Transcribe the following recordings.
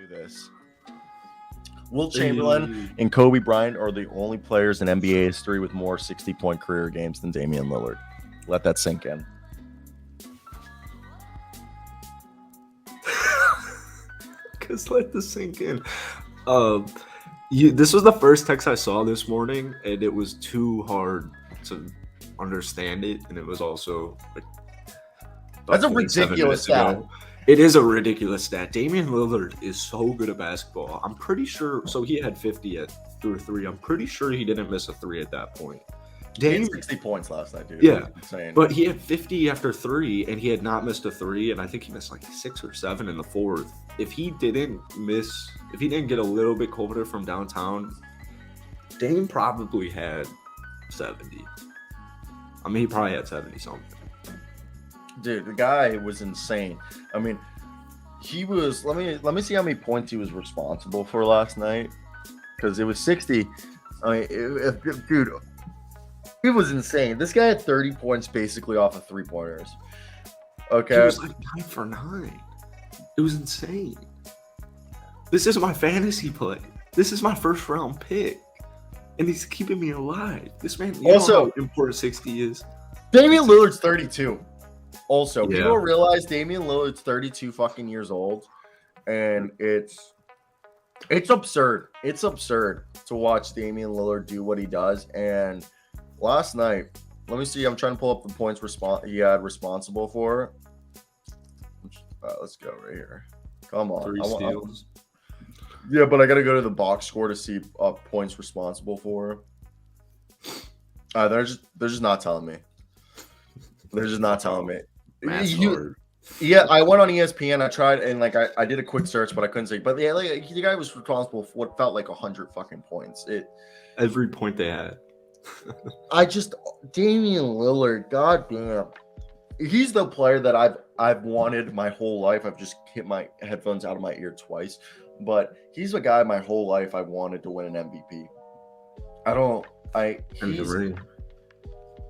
do this. Will Chamberlain and Kobe Bryant are the only players in NBA history with more 60-point career games than Damian Lillard. Let that sink in. Because let this sink in. This was the first text I saw this morning, and it was too hard to understand it, and it was also that's a ridiculous stat. It is a ridiculous stat. Damian Lillard is so good at basketball. I'm pretty sure. So he had 50 through 3. I'm pretty sure he didn't miss a 3 at that point. He had 60 points last night, dude. Yeah, but he had 50 after 3, and he had not missed a 3, and I think he missed like 6 or 7 in the 4th. If he didn't get a little bit colder from downtown, Dame probably had 70. I mean, he probably had 70 something. Dude, the guy was insane. I mean, he was. Let me see how many points he was responsible for last night, because it was 60. I mean, dude, it was insane. This guy had 30 points basically off of 3-pointers. Okay, he was like 9 for 9. It was insane. This is my fantasy play. This is my first round pick, and he's keeping me alive. This man, know how important 60 is. Damian Lillard's 32. Also, people realize Damian Lillard's 32 fucking years old, and it's absurd. It's absurd to watch Damian Lillard do what he does. And last night, let me see. I'm trying to pull up the points he had responsible for. Let's go right here. Come on. 3 steals. Yeah, but I got to go to the box score to see points responsible for. They're just not telling me. They're just not telling me. Yeah, I went on ESPN. I tried and I did a quick search, but I couldn't see. But yeah, the guy was responsible for what felt like 100 fucking points. Every point they had. Damian Lillard, goddamn, he's the player that I've wanted my whole life. I've just hit my headphones out of my ear twice, but he's the guy my whole life I wanted to win an MVP.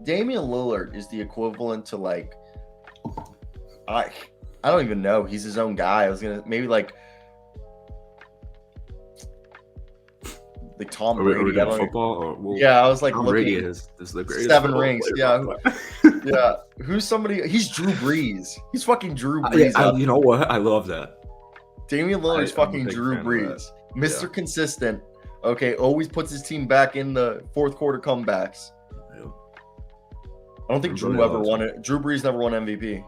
Damian Lillard is the equivalent to I don't even know. He's his own guy. I was gonna maybe like Tom Brady. Football? Yeah, I was like, Tom Brady is the greatest. 7 rings. Yeah, yeah. Who's somebody? He's Drew Brees. He's fucking Drew Brees. You know what? I love that. Damian Lillard's fucking Drew Brees, Mr. Consistent. Okay, always puts his team back in the fourth quarter comebacks. Yeah. I don't think Drew ever won it. Drew Brees never won MVP.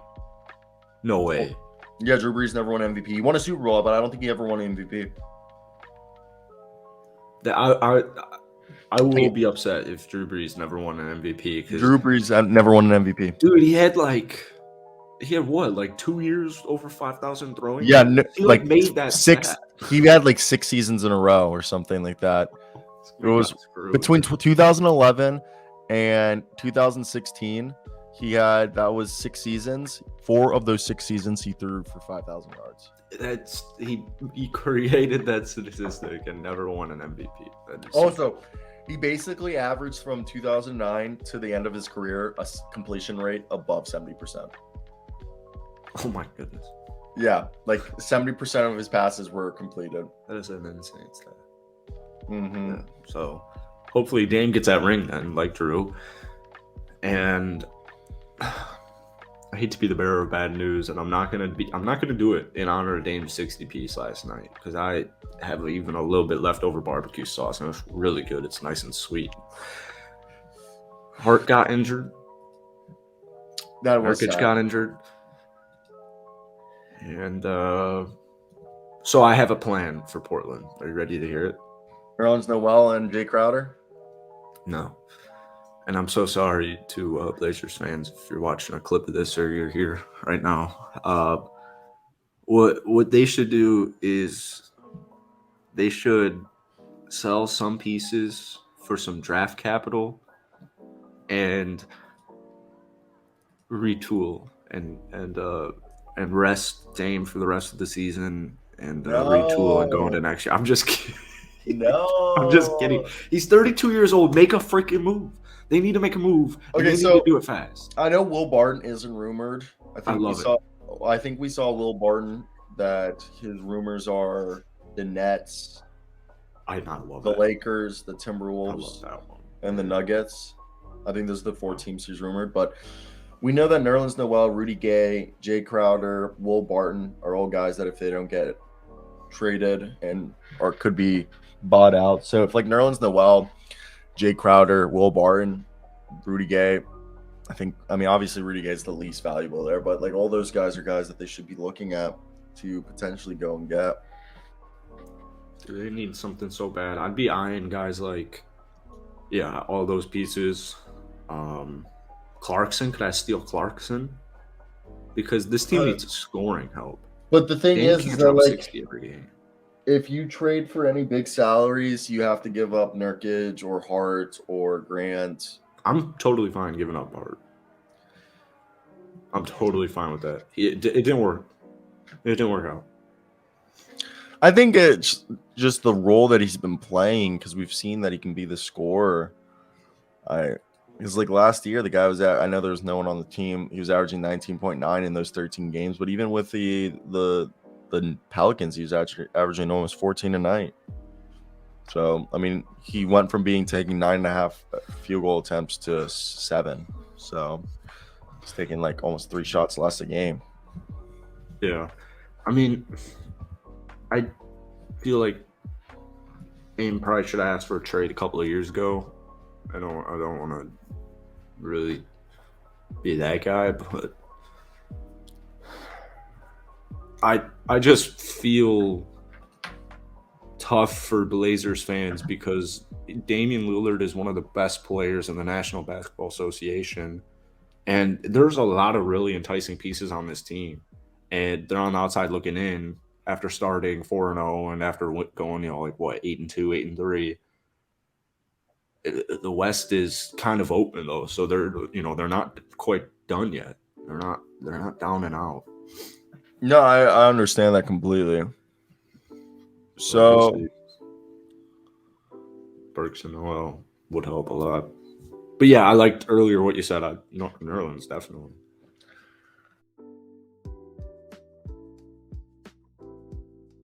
No way. Yeah, Drew Brees never won MVP. He won a Super Bowl, but I don't think he ever won an MVP. I will be upset if Drew Brees never won an MVP. Drew Brees never won an MVP. Dude, he had what, 2 years over 5,000 throwing? Yeah, he made that 6. stat. He had 6 seasons in a row or something like that. It was between 2011 and 2016. That was 6 seasons. 4 of those 6 seasons he threw for 5,000 yards. He created that statistic and never won an MVP. Also, he basically averaged from 2009 to the end of his career a completion rate above 70%. Oh my goodness. Yeah, 70% of his passes were completed. That is an insane stat. Mm-hmm. Yeah, so hopefully Dame gets that ring then, like Drew. And I hate to be the bearer of bad news, and I'm not gonna do it in honor of Dame's 60-piece last night because I have even a little bit leftover barbecue sauce, and it's really good. It's nice and sweet. Hart got injured. Nurkic got injured, and so I have a plan for Portland. Are you ready to hear it? Nerlens Noel and Jay Crowder? No. And I'm so sorry to Blazers fans if you're watching a clip of this or you're here right now. What they should do is they should sell some pieces for some draft capital and retool and rest Dame for the rest of the season and retool and go into next year. I'm just kidding. No. I'm just kidding. He's 32 years old. Make a freaking move. They need to make a move. Okay, so need to do it fast. I know Will Barton isn't rumored. I think we saw Will Barton that his rumors are the Nets, I not love the that. Lakers, the I love Timberwolves, that one. and the Nuggets. I think those are the 4 teams he's rumored. But we know that Nerlens Noel, Rudy Gay, Jay Crowder, Will Barton are all guys that if they don't get traded and or could be bought out. So if like Nerlens Noel, Jay Crowder, Will Barton, Rudy Gay, I mean obviously Rudy Gay is the least valuable there, but like all those guys are guys that they should be looking at to potentially go and get. They need something so bad. I'd be eyeing guys like, yeah, all those pieces. Clarkson, could I steal Clarkson? Because this team needs scoring help. But the thing Dame is can't that drop like 60 every game. if you trade for any big salaries, you have to give up Nurkic or Hart or Grant. I'm totally fine giving up Hart. I'm totally fine with that. It didn't work. It didn't work out. I think it's just the role that he's been playing because we've seen that he can be the scorer. Because like last year, the guy was I know there was no one on the team. He was averaging 19.9 in those 13 games, but even with the Pelicans, he was averaging almost 14 a night. So I mean, he went from taking 9.5 field goal attempts to 7. So he's taking like almost 3 shots less a game. Yeah, I mean, I feel like Aim probably should have asked for a trade a couple of years ago. I don't want to really be that guy, but I just feel tough for Blazers fans because Damian Lillard is one of the best players in the National Basketball Association, and there's a lot of really enticing pieces on this team, and they're on the outside looking in after starting 4-0 and after going 8-2, 8-3. The West is kind of open though, so they're not quite done yet. They're not down and out. No, I understand that completely. So Burks and Noel would help a lot. But yeah, I liked earlier what you said. Nerlens definitely.